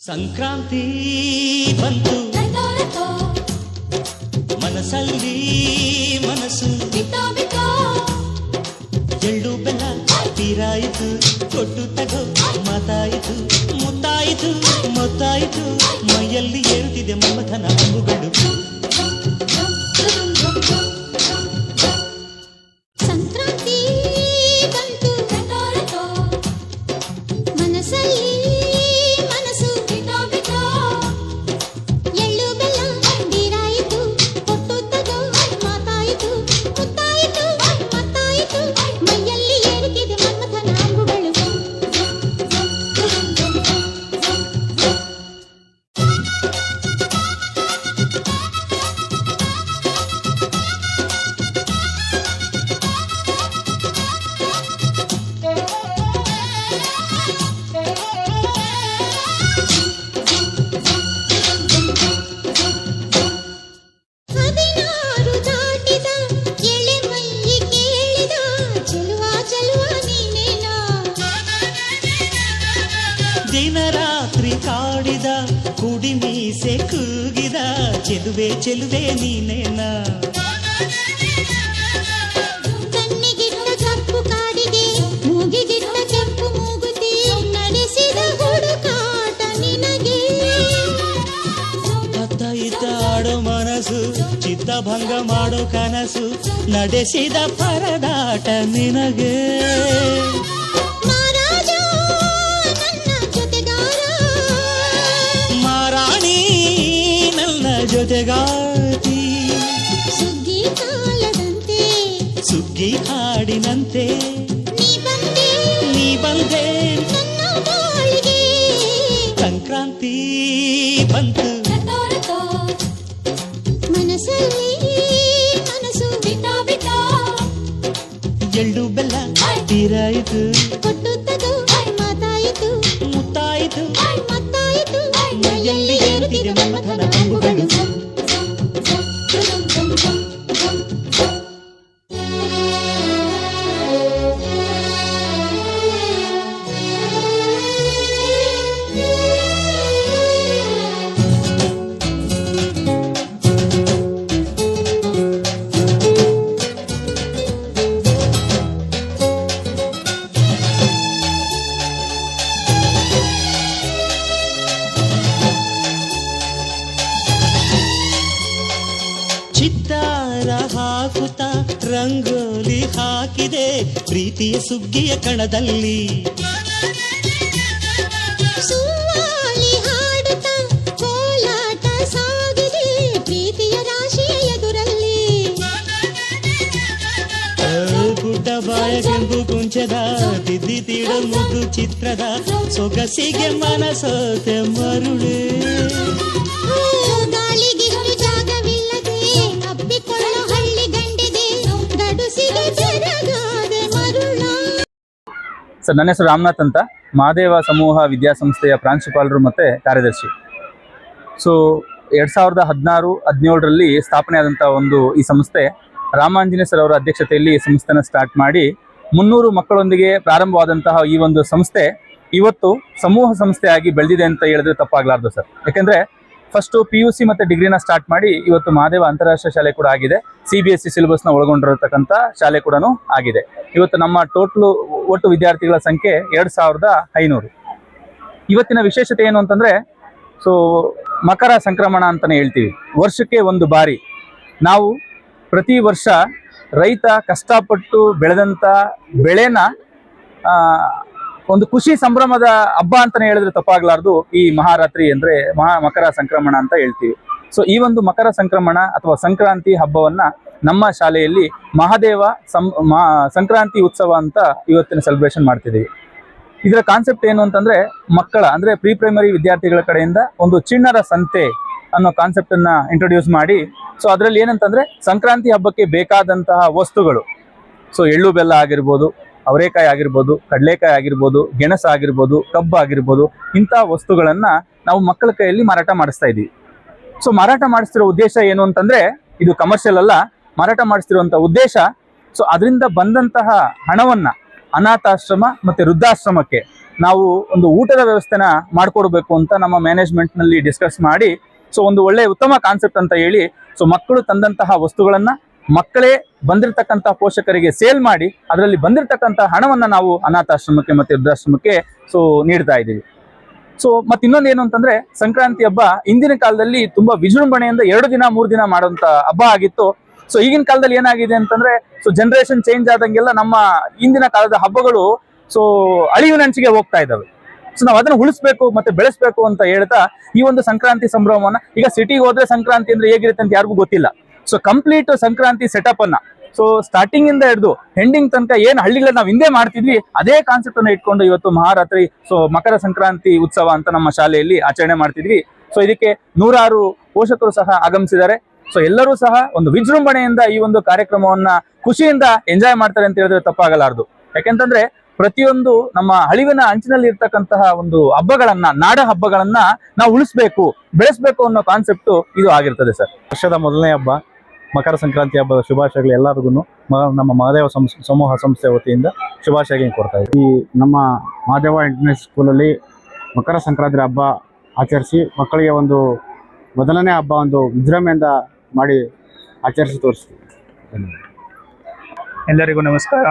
ಸಂಕ್ರಾಂತಿ ಬಂತು ಮನಸ್ಸಲ್ಲಿ ಮನಸ್ಸು ಎಳ್ಳು ಬೆಲ್ಲ ತೀರಾಯಿತು ಕೊಟ್ಟು ತಗೋ ಮಾತಾಯಿತು ಮುತ್ತಾಯಿತು ಮೊತ್ತಾಯಿತು ಮೈಯಲ್ಲಿ ಏರುತ್ತಿದೆ ಮಮಥನ ಹಂಗುಗಳು ಸಂಕ್ರಾಂತಿ ಬಂತು ಮನಸ್ಸಲ್ಲಿ ದಿನರಾತ್ರಿ ಕಾಡಿದ ಕುಡಿ ಮೀಸೆ ಕೂಗಿದ ಚೆಲುವೆ ಚೆಲುವೆ ನೀನೇನ ಕಣ್ಣಿಗಿಟ್ಟ ಕಪ್ಪು ಕಾಡಿಗೆ ಮೂಗಿಗಿಟ್ಟ ಕೆಂಪು ಮೂಗುತಿ ನಡೆಸಿದ ಹುಡುಕಾಟ ನಿನಗೆ ಅತ್ತ ಇತ್ತ ಆಡೋ ಮನಸ್ಸು ಚಿತ್ತಭಂಗ ಮಾಡೋ ಕನಸು ನಡೆಸಿದ ಪರದಾಟ ನಿನಗೆ ಜೊತೆಗಾತಿ ಸುಗ್ಗಿ ಕಾಲದಂತೆ ಸುಗ್ಗಿ ಹಾಡಿನಂತೆ ನೀ ಬಂದೆ ನನ್ನ ಬಾಳಿಗೆ ಸಂಕ್ರಾಂತಿ ಬಂತು ಮನಸ್ಸಲ್ಲಿ ಮನಸ್ಸು ಎಳ್ಳು ಬೆಲ್ಲ ತೀರಾಯಿತು ಕೊಟ್ಟು ತಗೋ ಮಾತಾಯಿತು ಮುತ್ತಾಯಿತು ಮತ್ತಾಯಿತು ಮೈಯಲ್ಲಿ ಏರುತ್ತಿದೆ ಮಮಥನ ಹಂಗುಗಳು ಚಿತ್ತಾರ ಹಾಕುತ್ತ ರಂಗೋಲಿ ಹಾಕಿದೆ ಪ್ರೀತಿಯ ಸುಗ್ಗಿಯ ಕಣದಲ್ಲಿ ಸುವಾಲಿ ಹಾಡುತ್ತ ಕೋಲಾಟ ಸಾಗಿದೆ ಪ್ರೀತಿಯ ರಾಶಿಯ ಎದುರಲ್ಲಿ ಗುಡ್ಡ ಬಾಯ ಕೆಂಪು ಕುಂಚದ ತಿದ್ದಿ ತೀಡ ಮುದ್ದು ಚಿತ್ರದ ಸೊಗಸಿಗೆ ಮನಸೋತೆ ಮರುಳೆ ಗಾಳಿಗಿಷ್ಟು ಜಾಗವಿಲ್ಲದೆ ಅಪ್ಪಿಕೊಳ್ಳೋ ಹಳ್ಳಿ ಗಂಡಿದೆ ಗಡುಸಿಗೆ ಜರಗಾದೆ ಮರುಳ. ಸರ್, ನನ್ನ ಹೆಸರು ರಾಮನಾಥ್ ಅಂತ, ಮಹಾದೇವ ಸಮೂಹ ವಿದ್ಯಾಸಂಸ್ಥೆಯ ಪ್ರಾಂಶುಪಾಲರು ಮತ್ತು ಕಾರ್ಯದರ್ಶಿ. ಸೊ 2016-17ರಲ್ಲಿ ಸ್ಥಾಪನೆ ಆದಂಥ ಈ ಸಂಸ್ಥೆ ರಾಮಾಂಜನೇಯ ಸರ್ ಅವರ ಅಧ್ಯಕ್ಷತೆಯಲ್ಲಿ ಈ ಸಂಸ್ಥೆನ ಸ್ಟಾರ್ಟ್ ಮಾಡಿ 300 ಮಕ್ಕಳೊಂದಿಗೆ ಪ್ರಾರಂಭವಾದಂತಹ ಈ ಒಂದು ಸಂಸ್ಥೆ ಇವತ್ತು ಸಮೂಹ ಸಂಸ್ಥೆಯಾಗಿ ಬೆಳೆದಿದೆ ಅಂತ ಹೇಳಿದ್ರೆ ತಪ್ಪಾಗಲಾರ್ದು ಸರ್. ಯಾಕೆಂದರೆ ಫಸ್ಟು PUC ಮತ್ತು ಡಿಗ್ರಿನ ಸ್ಟಾರ್ಟ್ ಮಾಡಿ ಇವತ್ತು ಮಹಾದೇವ ಅಂತಾರಾಷ್ಟ್ರೀಯ ಶಾಲೆ ಕೂಡ ಆಗಿದೆ, CBSE ಸಿಲೆಬಸ್ನ ಒಳಗೊಂಡಿರತಕ್ಕಂಥ ಶಾಲೆ ಕೂಡ ಆಗಿದೆ. ಇವತ್ತು ನಮ್ಮ ಒಟ್ಟು ವಿದ್ಯಾರ್ಥಿಗಳ ಸಂಖ್ಯೆ 2500. ಇವತ್ತಿನ ವಿಶೇಷತೆ ಏನು ಅಂತಂದರೆ, ಸೊ ಮಕರ ಸಂಕ್ರಮಣ ಅಂತಲೇ ಹೇಳ್ತೀವಿ. ವರ್ಷಕ್ಕೆ ಒಂದು ಬಾರಿ ನಾವು ಪ್ರತಿ ವರ್ಷ ರೈತ ಕಷ್ಟಪಟ್ಟು ಬೆಳೆದಂಥ ಬೆಳೆನ ಒಂದು ಖುಷಿ ಸಂಭ್ರಮದ ಹಬ್ಬ ಅಂತಲೇ ಹೇಳಿದ್ರೆ ತಪ್ಪಾಗಲಾರ್ದು ಈ ಮಹಾರಾತ್ರಿ ಅಂದರೆ ಮಕರ ಸಂಕ್ರಮಣ ಅಂತ ಹೇಳ್ತೀವಿ. ಸೊ ಈ ಒಂದು ಮಕರ ಸಂಕ್ರಮಣ ಅಥವಾ ಸಂಕ್ರಾಂತಿ ಹಬ್ಬವನ್ನು ನಮ್ಮ ಶಾಲೆಯಲ್ಲಿ ಮಹಾದೇವ ಸಂಕ್ರಾಂತಿ ಉತ್ಸವ ಅಂತ ಇವತ್ತಿನ ಸೆಲೆಬ್ರೇಷನ್ ಮಾಡ್ತಿದ್ದೀವಿ. ಇದರ ಕಾನ್ಸೆಪ್ಟ್ ಏನು ಅಂತಂದರೆ, ಮಕ್ಕಳ ಅಂದರೆ ಪ್ರೀ ಪ್ರೈಮರಿ ವಿದ್ಯಾರ್ಥಿಗಳ ಕಡೆಯಿಂದ ಒಂದು ಚಿಣ್ಣರ ಸಂತೆ ಅನ್ನೋ ಕಾನ್ಸೆಪ್ಟ್ ಅನ್ನ ಇಂಟ್ರೊಡ್ಯೂಸ್ ಮಾಡಿ, ಸೊ ಅದರಲ್ಲಿ ಏನಂತಂದ್ರೆ ಸಂಕ್ರಾಂತಿ ಹಬ್ಬಕ್ಕೆ ಬೇಕಾದಂತಹ ವಸ್ತುಗಳು, ಸೊ ಎಳ್ಳು ಬೆಲ್ಲ ಆಗಿರ್ಬೋದು, ಅವರೆಕಾಯಿ ಆಗಿರ್ಬೋದು, ಕಡಲೆಕಾಯಿ ಆಗಿರ್ಬೋದು, ಗೆಣಸು ಆಗಿರ್ಬೋದು, ಕಬ್ಬು ಆಗಿರ್ಬೋದು, ಇಂತಹ ವಸ್ತುಗಳನ್ನ ನಾವು ಮಕ್ಕಳ ಕೈಯಲ್ಲಿ ಮಾರಾಟ ಮಾಡಿಸ್ತಾ ಇದೀವಿ. ಸೊ ಮಾರಾಟ ಮಾಡಿಸ್ತಿರೋ ಉದ್ದೇಶ ಏನು ಅಂತಂದ್ರೆ, ಇದು ಕಮರ್ಷಿಯಲ್ ಅಲ್ಲ, ಮಾರಾಟ ಮಾಡಿಸ್ತಿರುವಂತ ಉದ್ದೇಶ, ಸೊ ಅದರಿಂದ ಬಂದಂತಹ ಹಣವನ್ನ ಅನಾಥಾಶ್ರಮ ಮತ್ತೆ ವೃದ್ಧಾಶ್ರಮಕ್ಕೆ ನಾವು ಒಂದು ಊಟದ ವ್ಯವಸ್ಥೆನ ಮಾಡ್ಕೊಡ್ಬೇಕು ಅಂತ ನಮ್ಮ ಮ್ಯಾನೇಜ್ಮೆಂಟ್ ನಲ್ಲಿ ಡಿಸ್ಕಸ್ ಮಾಡಿ, ಸೊ ಒಂದು ಒಳ್ಳೆ ಉತ್ತಮ ಕಾನ್ಸೆಪ್ಟ್ ಅಂತ ಹೇಳಿ, ಸೊ ಮಕ್ಕಳು ತಂದಂತಹ ವಸ್ತುಗಳನ್ನ ಮಕ್ಕಳೇ ಬಂದಿರತಕ್ಕಂತಹ ಪೋಷಕರಿಗೆ ಸೇಲ್ ಮಾಡಿ ಅದರಲ್ಲಿ ಬಂದಿರತಕ್ಕಂತಹ ಹಣವನ್ನ ನಾವು ಅನಾಥಾಶ್ರಮಕ್ಕೆ ಮತ್ತೆ ವೃದ್ಧಾಶ್ರಮಕ್ಕೆ ಸೊ ನೀಡ್ತಾ ಇದ್ದೀವಿ. ಸೊ ಮತ್ತೆ ಇನ್ನೊಂದು ಏನು ಅಂತಂದ್ರೆ, ಸಂಕ್ರಾಂತಿ ಹಬ್ಬ ಇಂದಿನ ಕಾಲದಲ್ಲಿ ತುಂಬಾ ವಿಜೃಂಭಣೆಯಿಂದ 2 ದಿನ 3 ದಿನ ಮಾಡುವಂತ ಹಬ್ಬ ಆಗಿತ್ತು. ಸೊ ಈಗಿನ ಕಾಲದಲ್ಲಿ ಏನಾಗಿದೆ ಅಂತಂದ್ರೆ, ಸೊ ಜನರೇಷನ್ ಚೇಂಜ್ ಆದಂಗೆಲ್ಲ ನಮ್ಮ ಇಂದಿನ ಕಾಲದ ಹಬ್ಬಗಳು ಸೊ ಅಳಿವಿನಂಚಿಗೆ ಹೋಗ್ತಾ ಇದ್ದಾವೆ. ಸೊ ನಾವು ಅದನ್ನ ಉಳಿಸ್ಬೇಕು ಮತ್ತೆ ಬೆಳೆಸ್ಬೇಕು ಅಂತ ಹೇಳ್ತಾ ಈ ಒಂದು ಸಂಕ್ರಾಂತಿ ಸಂಭ್ರಮವನ್ನ, ಈಗ ಸಿಟಿಗೆ ಹೋದ್ರೆ ಸಂಕ್ರಾಂತಿ ಅಂದ್ರೆ ಹೇಗಿರುತ್ತೆ ಅಂತ ಯಾರಿಗೂ ಗೊತ್ತಿಲ್ಲ. ಸೊ ಕಂಪ್ಲೀಟ್ ಸಂಕ್ರಾಂತಿ ಸೆಟಪ್ ಅನ್ನ, ಸೊ ಸ್ಟಾರ್ಟಿಂಗ್ ಇಂದ ಹಿಡಿದು ಎಂಡಿಂಗ್ ತನಕ ಏನ್ ಹಳ್ಳಿಗಳನ್ನ ನಾವು ಹಿಂದೆ ಮಾಡ್ತಿದ್ವಿ ಅದೇ ಕಾನ್ಸೆಪ್ಟ್ ಅನ್ನ ಇಟ್ಕೊಂಡು ಇವತ್ತು ಮಹಾರಾತ್ರಿ, ಸೊ ಮಕರ ಸಂಕ್ರಾಂತಿ ಉತ್ಸವ ಅಂತ ನಮ್ಮ ಶಾಲೆಯಲ್ಲಿ ಆಚರಣೆ ಮಾಡ್ತಿದ್ವಿ. ಸೊ ಇದಕ್ಕೆ 106 ಪೋಷಕರು ಸಹ ಆಗಮಿಸಿದ್ದಾರೆ. ಸೊ ಎಲ್ಲರೂ ಸಹ ಒಂದು ವಿಜೃಂಭಣೆಯಿಂದ ಈ ಒಂದು ಕಾರ್ಯಕ್ರಮವನ್ನ ಖುಷಿಯಿಂದ ಎಂಜಾಯ್ ಮಾಡ್ತಾರೆ ಅಂತ ಹೇಳಿದ್ರೆ ತಪ್ಪಾಗಲಾರದು. ಯಾಕೆಂತಂದ್ರೆ ಪ್ರತಿಯೊಂದು ನಮ್ಮ ಅಳಿವಿನ ಅಂಚಿನಲ್ಲಿ ಇರ್ತಕ್ಕಂತಹ ಒಂದು ಹಬ್ಬಗಳನ್ನ, ನಾಡ ಹಬ್ಬಗಳನ್ನ ನಾವು ಉಳಿಸ್ಬೇಕು, ಬೆಳೆಸ್ಬೇಕು ಅನ್ನೋ ಕಾನ್ಸೆಪ್ಟ್ ಇದು ಆಗಿರ್ತದೆ ಸರ್. ವರ್ಷದ ಮೊದಲನೇ ಹಬ್ಬ ಮಕರ ಸಂಕ್ರಾಂತಿ ಹಬ್ಬದ ಶುಭಾಶಯಗಳು ಎಲ್ಲರಿಗೂ ನಮ್ಮ ಮಹಾದೇವ ಸಮೂಹ ಸಂಸ್ಥೆ ವತಿಯಿಂದ ಶುಭಾಶಯಗಳನ್ನು ಕೊಡ್ತಾ ಇದ್ದೀವಿ. ಈ ನಮ್ಮ ಮಹಾದೇವ ಇಂಟರ್ನ್ಯಾಷನಲ್ ಸ್ಕೂಲಲ್ಲಿ ಮಕರ ಸಂಕ್ರಾಂತಿ ಹಬ್ಬ ಆಚರಿಸಿ ಮಕ್ಕಳಿಗೆ ಒಂದು ಮೊದಲನೇ ಹಬ್ಬ ಒಂದು ವಿಜೃಂಭಣೆಯಿಂದ ಮಾಡಿ ಆಚರಿಸಿ ತೋರಿಸ್ತೀವಿ. ಎಲ್ಲರಿಗೂ ನಮಸ್ಕಾರ.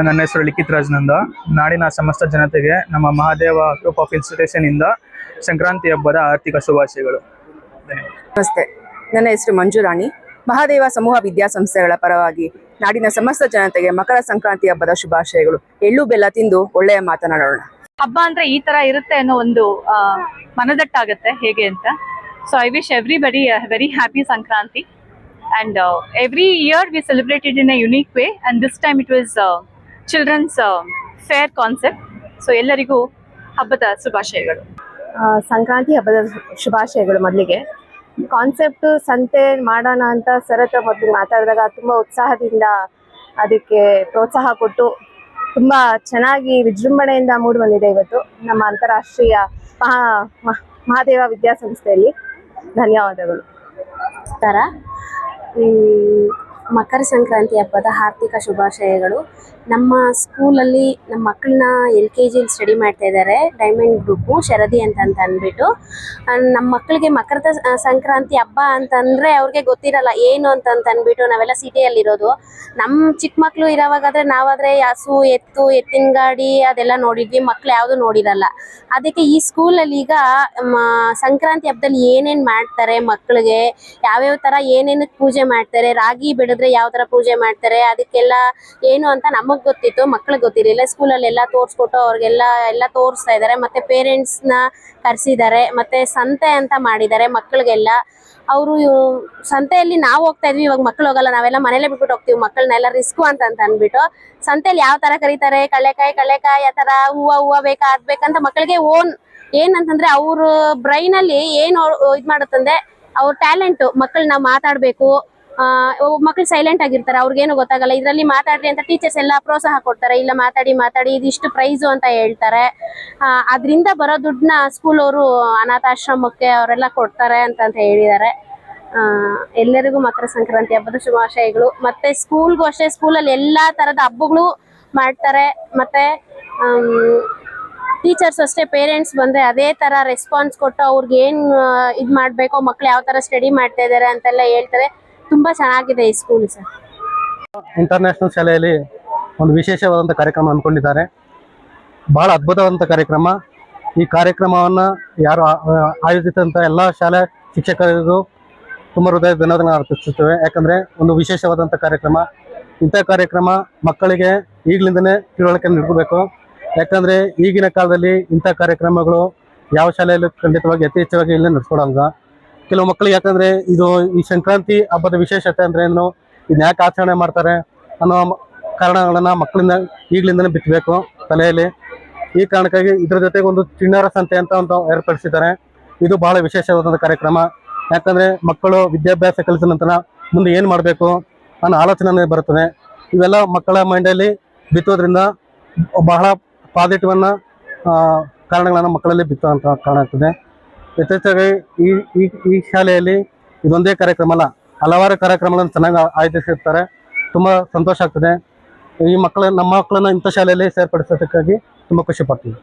ನನ್ನ ಹೆಸರು ಲಿಖಿತ್ ರಾಜ್ನಂದ. ನಾಡಿನ ಸಮಸ್ತ ಜನತೆಗೆ ನಮ್ಮ ಮಹಾದೇವ ಗ್ರೂಪ್ ಆಫ್ ಇನ್ಸ್ಟಿಟ್ಯೂಷನ್ ಇಂದ ಸಂಕ್ರಾಂತಿ ಹಬ್ಬದ ಆರ್ಥಿಕ ಶುಭಾಶಯಗಳು. ನಮಸ್ತೆ, ನನ್ನ ಹೆಸರು ಮಂಜುರಾಣಿ. ಮಹಾದೇವ ಸಮೂಹ ವಿದ್ಯಾಸಂಸ್ಥೆಗಳ ಪರವಾಗಿ ನಾಡಿನ ಸಮಸ್ತ ಜನತೆಗೆ ಮಕರ ಸಂಕ್ರಾಂತಿ ಹಬ್ಬದ ಶುಭಾಶಯಗಳು. ಎಳ್ಳು ಬೆಲ್ಲ ತಿಂದು ಒಳ್ಳೆಯ ಮಾತನಾಡೋಣ. ಹಬ್ಬ ಅಂದ್ರೆ ಈ ತರ ಇರುತ್ತೆ ಅನ್ನೋ ಒಂದು ಮನದಟ್ಟಾಗತ್ತೆ ಹೇಗೆ ಅಂತ. So I wish everybody a very happy Sankranti. And every year we celebrate it in a unique way, and this time it was children's fair concept. So ಎಲ್ಲರಿಗೂ ಹಬ್ಬದ ಶುಭಾಶಯಗಳು. ಸಂಕ್ರಾಂತಿ ಹಬ್ಬದ ಶುಭಾಶಯಗಳು. ಮೊದಲಿಗೆ ಕಾನ್ಸೆಪ್ಟ್ ಸಂತೆ ಮಾಡೋಣ ಅಂತ ಸರತ ಮೊದಲು ಮಾತಾಡಿದಾಗ ತುಂಬ ಉತ್ಸಾಹದಿಂದ ಅದಕ್ಕೆ ಪ್ರೋತ್ಸಾಹ ಕೊಟ್ಟು ತುಂಬ ಚೆನ್ನಾಗಿ ವಿಜೃಂಭಣೆಯಿಂದ ಮೂಡಿ ಬಂದಿದೆ ಇವತ್ತು ನಮ್ಮ ಅಂತಾರಾಷ್ಟ್ರೀಯ ಮಹಾದೇವ ವಿದ್ಯಾಸಂಸ್ಥೆಯಲ್ಲಿ. ಧನ್ಯವಾದಗಳು. ಮಕರ ಸಂಕ್ರಾಂತಿ ಹಬ್ಬದ ಆರ್ಥಿಕ ಶುಭಾಶಯಗಳು. ನಮ್ಮ ಸ್ಕೂಲಲ್ಲಿ ನಮ್ಮ ಮಕ್ಕಳನ್ನ LKG ಸ್ಟಡಿ ಮಾಡ್ತಾ ಇದ್ದಾರೆ, ಡೈಮಂಡ್ ಗ್ರೂಪು ಶರದಿ ಅಂತ ಅಂದ್ಬಿಟ್ಟು. ನಮ್ಮ ಮಕ್ಕಳಿಗೆ ಮಕರದ ಸಂಕ್ರಾಂತಿ ಹಬ್ಬ ಅಂತಂದರೆ ಅವ್ರಿಗೆ ಗೊತ್ತಿರಲ್ಲ ಏನು ಅಂದ್ಬಿಟ್ಟು. ನಾವೆಲ್ಲ ಸಿಟಿಯಲ್ಲಿರೋದು. ನಮ್ಮ ಚಿಕ್ಕ ಮಕ್ಕಳು ಇರೋವಾಗಾದರೆ ನಾವಾದರೆ ಹಸು, ಎತ್ತಿನ ಗಾಡಿ ಅದೆಲ್ಲ ನೋಡಿದ್ವಿ, ಮಕ್ಳು ಯಾವುದು ನೋಡಿರಲ್ಲ. ಅದಕ್ಕೆ ಈ ಸ್ಕೂಲಲ್ಲಿ ಈಗ ಸಂಕ್ರಾಂತಿ ಹಬ್ಬದಲ್ಲಿ ಏನೇನು ಮಾಡ್ತಾರೆ, ಮಕ್ಕಳಿಗೆ ಯಾವ್ಯಾವ ಥರ ಏನೇನಕ್ಕೆ ಪೂಜೆ ಮಾಡ್ತಾರೆ, ರಾಗಿ ಬೆಳೆದ್ರೆ ಯಾವ ಥರ ಪೂಜೆ ಮಾಡ್ತಾರೆ, ಅದಕ್ಕೆಲ್ಲ ಏನು ಅಂತ ನಮಗೆ ಗೊತ್ತಿತ್ತು, ಮಕ್ಳಿಗೆ ಗೊತ್ತಿರಲಿಲ್ಲ. ಸ್ಕೂಲಲ್ಲೆಲ್ಲ ತೋರಿಸ್ಕೊಟ್ಟು ಅವ್ರಿಗೆಲ್ಲ ತೋರಿಸ್ತಾ ಇದ್ದಾರೆ. ಮತ್ತು ಪೇರೆಂಟ್ಸ್ನ ಕರೆಸಿದ್ದಾರೆ. ಮತ್ತು ಸಂತೆ ಅಂತ ಮಾಡಿದ್ದಾರೆ ಮಕ್ಕಳಿಗೆಲ್ಲ. ಅವರು ಸಂತೆಯಲ್ಲಿ ನಾವು ಹೋಗ್ತಾ ಇದ್ವಿ, ಇವಾಗ ಮಕ್ಳು ಹೋಗಲ್ಲ, ನಾವೆಲ್ಲ ಮನೇಲೆ ಬಿಟ್ಬಿಟ್ಟು ಹೋಗ್ತೀವಿ ಮಕ್ಕಳನ್ನೆಲ್ಲ, ರಿಸ್ಕು ಅಂತ ಅಂದ್ಬಿಟ್ಟು. ಸಂತೆಯಲ್ಲಿ ಯಾವ ಥರ ಕರೀತಾರೆ, ಕಳ್ಳೆಕಾಯಿ ಆ ಥರ, ಹೂವು ಬೇಕಾ ಅದು ಬೇಕಂತ ಮಕ್ಕಳಿಗೆ ಏನಂತಂದ್ರೆ ಅವ್ರ ಬ್ರೈನಲ್ಲಿ ಏನು ಇದು ಮಾಡುತ್ತಂದ್ರೆ ಅವ್ರ ಟ್ಯಾಲೆಂಟು. ಮಕ್ಕಳನ್ನ ಮಾತಾಡಬೇಕು, ಮಕ್ಕಳು ಸೈಲೆಂಟ್ ಆಗಿರ್ತಾರೆ, ಅವ್ರಿಗೇನು ಗೊತ್ತಾಗಲ್ಲ. ಇದರಲ್ಲಿ ಮಾತಾಡ್ರಿ ಅಂತ ಟೀಚರ್ಸ್ ಎಲ್ಲ ಪ್ರೋತ್ಸಾಹ ಕೊಡ್ತಾರೆ. ಇಲ್ಲ ಮಾತಾಡಿ ಇದಿಷ್ಟು ಪ್ರೈಸು ಅಂತ ಹೇಳ್ತಾರೆ. ಅದರಿಂದ ಬರೋ ದುಡ್ಡನ್ನ ಸ್ಕೂಲವರು ಅನಾಥಾಶ್ರಮಕ್ಕೆ ಅವರೆಲ್ಲ ಕೊಡ್ತಾರೆ ಅಂತ ಹೇಳಿದ್ದಾರೆ. ಎಲ್ಲರಿಗೂ ಮಕರ ಸಂಕ್ರಾಂತಿ ಹಬ್ಬದ ಶುಭಾಶಯಗಳು. ಮತ್ತು ಸ್ಕೂಲ್ಗೂ ಅಷ್ಟೇ, ಸ್ಕೂಲಲ್ಲಿ ಎಲ್ಲ ಥರದ ಹಬ್ಬಗಳು ಮಾಡ್ತಾರೆ. ಮತ್ತು ಟೀಚರ್ಸ್ ಅಷ್ಟೇ, ಪೇರೆಂಟ್ಸ್ ಬಂದರೆ ಅದೇ ಥರ ರೆಸ್ಪಾನ್ಸ್ ಕೊಟ್ಟು ಅವ್ರಿಗೆ ಏನು ಇದು ಮಾಡಬೇಕೋ, ಮಕ್ಕಳು ಯಾವ ಥರ ಸ್ಟಡಿ ಮಾಡ್ತಾ ಇದ್ದಾರೆ ಅಂತೆಲ್ಲ ಹೇಳ್ತಾರೆ. ತುಂಬ ಚೆನ್ನಾಗಿದೆ ಈ ಸ್ಕೂಲ್ ಸರ್. ಇಂಟರ್ನ್ಯಾಷನಲ್ ಶಾಲೆಯಲ್ಲಿ ಒಂದು ವಿಶೇಷವಾದಂಥ ಕಾರ್ಯಕ್ರಮ ಅಂದ್ಕೊಂಡಿದ್ದಾರೆ. ಬಹಳ ಅದ್ಭುತವಾದಂಥ ಕಾರ್ಯಕ್ರಮ. ಈ ಕಾರ್ಯಕ್ರಮವನ್ನು ಯಾರು ಆಯೋಜಿಸಿದಂಥ ಎಲ್ಲ ಶಾಲೆ ಶಿಕ್ಷಕರಿಗೂ ತುಂಬ ಹೃದಯದ ಧನ್ಯವಾದಗಳನ್ನು ಅರ್ಪಿಸುತ್ತೇವೆ. ಯಾಕಂದರೆ ಒಂದು ವಿಶೇಷವಾದಂಥ ಕಾರ್ಯಕ್ರಮ. ಇಂಥ ಕಾರ್ಯಕ್ರಮ ಮಕ್ಕಳಿಗೆ ಈಗಲಿಂದನೇ ತಿಳುವಳಿಕೆ ನೀಡಬೇಕು. ಯಾಕಂದರೆ ಈಗಿನ ಕಾಲದಲ್ಲಿ ಇಂಥ ಕಾರ್ಯಕ್ರಮಗಳು ಯಾವ ಶಾಲೆಯಲ್ಲೂ ಖಂಡಿತವಾಗಿ ಯಥೇಚ್ಛವಾಗಿ ಇಲ್ಲೇ ನಡೆಸ್ಕೊಡಲ್ಲ. ಕೆಲವು ಮಕ್ಕಳಿಗೆ ಯಾಕಂದರೆ ಇದು ಈ ಸಂಕ್ರಾಂತಿ ಹಬ್ಬದ ವಿಶೇಷತೆ ಅಂದರೆ ಏನು, ಇದನ್ನ ಯಾಕೆ ಆಚರಣೆ ಮಾಡ್ತಾರೆ ಅನ್ನೋ ಕಾರಣಗಳನ್ನು ಮಕ್ಕಳಿಂದ ಈಗಲಿಂದನೇ ಬಿತ್ತಬೇಕು ತಲೆಯಲ್ಲಿ. ಈ ಕಾರಣಕ್ಕಾಗಿ ಇದರ ಜೊತೆಗೆ ಒಂದು ಚಿಣ್ಣರ ಸಂತೆ ಅಂತ ಒಂದು ಏರ್ಪಡಿಸಿದ್ದಾರೆ. ಇದು ಬಹಳ ವಿಶೇಷವಾದಂಥ ಕಾರ್ಯಕ್ರಮ. ಯಾಕಂದರೆ ಮಕ್ಕಳು ವಿದ್ಯಾಭ್ಯಾಸ ಕಲಿತ ನಂತರ ಮುಂದೆ ಏನು ಮಾಡಬೇಕು ಅನ್ನೋ ಆಲೋಚನೆ ಬರುತ್ತದೆ. ಇವೆಲ್ಲ ಮಕ್ಕಳ ಮೈಂಡಲ್ಲಿ ಬಿತ್ತೋದ್ರಿಂದ ಬಹಳ ಪಾಸಿಟಿವನ್ನು ಕಾರಣಗಳನ್ನು ಮಕ್ಕಳಲ್ಲಿ ಬಿತ್ತುವಂಥ ಕಾರಣ ಆಗ್ತದೆ. ಯಥೇಚ್ಛಾಗಿ ಈ ಶಾಲೆಯಲ್ಲಿ ಇದೊಂದೇ ಕಾರ್ಯಕ್ರಮ ಅಲ್ಲ, ಹಲವಾರು ಕಾರ್ಯಕ್ರಮಗಳನ್ನು ಚೆನ್ನಾಗಿ ಆಯೋಜಿಸಿರ್ತಾರೆ. ತುಂಬ ಸಂತೋಷ ಆಗ್ತದೆ. ನಮ್ಮ ಮಕ್ಕಳನ್ನ ಇಂಥ ಶಾಲೆಯಲ್ಲಿ ಸೇರ್ಪಡಿಸೋದಕ್ಕಾಗಿ ತುಂಬ ಖುಷಿ ಪಡ್ತೀವಿ.